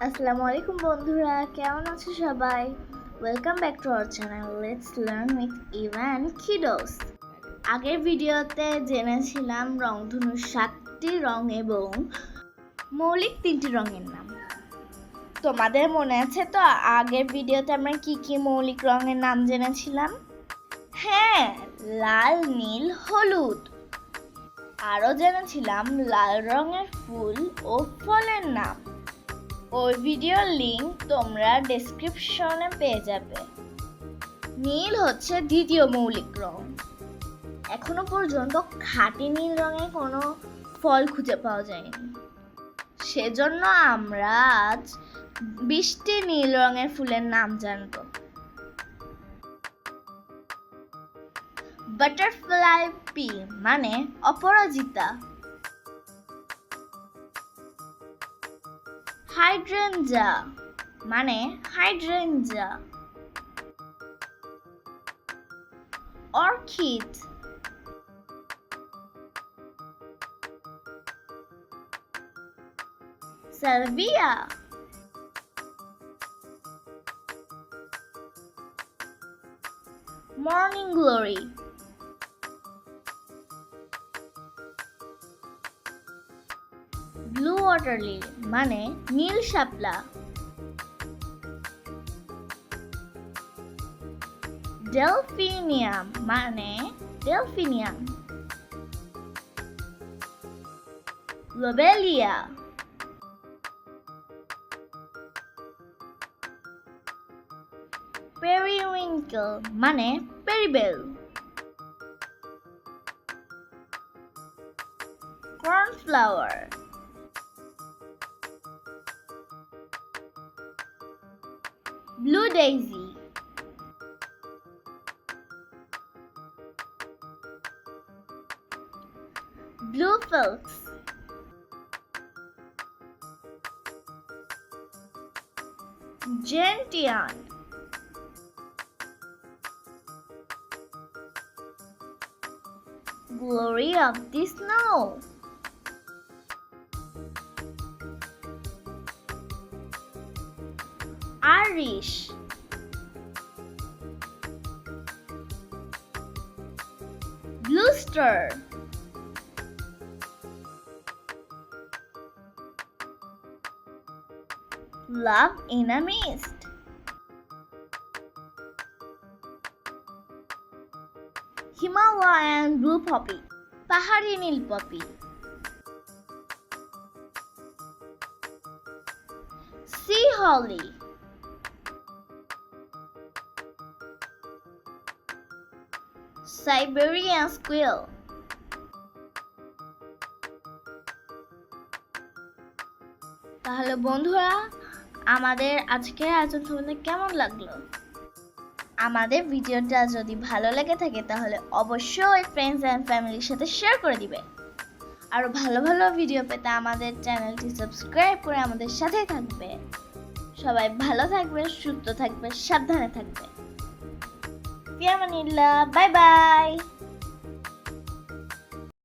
আসসালামু আলাইকুম বন্ধুরা, কেমন আছো সবাই? Welcome back to our channel let's learn with Ivan kiddos. আগের ভিডিওতে জেনেছিলাম রংধনুর 7টি রং এবং মৌলিক 3টি রঙের নাম। তোমাদের মনে আছে তো আগের ভিডিওতে আমরা কি কি মৌলিক রঙের নাম জেনেছিলাম? হ্যাঁ, লাল, নীল, হলুদ। আরও জেনেছিলাম লাল রঙের ফুল ও ফলের নাম। ওই ভিডিওর লিংক তোমরা ডেসক্রিপশনে পেয়ে যাবে। নীল হচ্ছে দ্বিতীয় মৌলিক রং। এখনো পর্যন্ত খাঁটি নীল রঙে কোনো ফল খুঁজে পাওয়া যায়নি, সেজন্য আমরা আজ 20টি নীল রঙের ফুলের নাম জানব। বাটারফ্লাই পি মানে অপরাজিতা। হাইড্রেঞ্জা মানে hydrangea. Orchid salvia. Morning glory. Blue water lily মানে নীল শাপলা। ডেলফিনিয়াম মানে ডেলফিনিয়াম। লোবেলিয়া। পেরিউইঙ্কেল মানে পেরিবেল। Cornflower. Blue daisy. Blue phlox. Gentian. Glory of the snow. Irish. Blue star. Love in a mist. Himalayan blue poppy. পাহাড়ি নীল poppy. Sea holly. Siberian squirrel. তাহলে বন্ধুরা, আমাদের আজকের আয়োজন তোমাদের কেমন লাগলো? আমাদের ভিডিওটা যদি ভালো লেগে থাকে তাহলে অবশ্যই ফ্রেন্ডস অ্যান্ড ফ্যামিলির সাথে শেয়ার করে দিবে। আরও ভালো ভালো ভিডিও পেতে আমাদের চ্যানেলটি সাবস্ক্রাইব করে আমাদের সাথেই থাকবে। সবাই ভালো থাকবে, সুস্থ থাকবে, সাবধানে থাকবে। ফি আমানিল্লাহ, বাই বাই।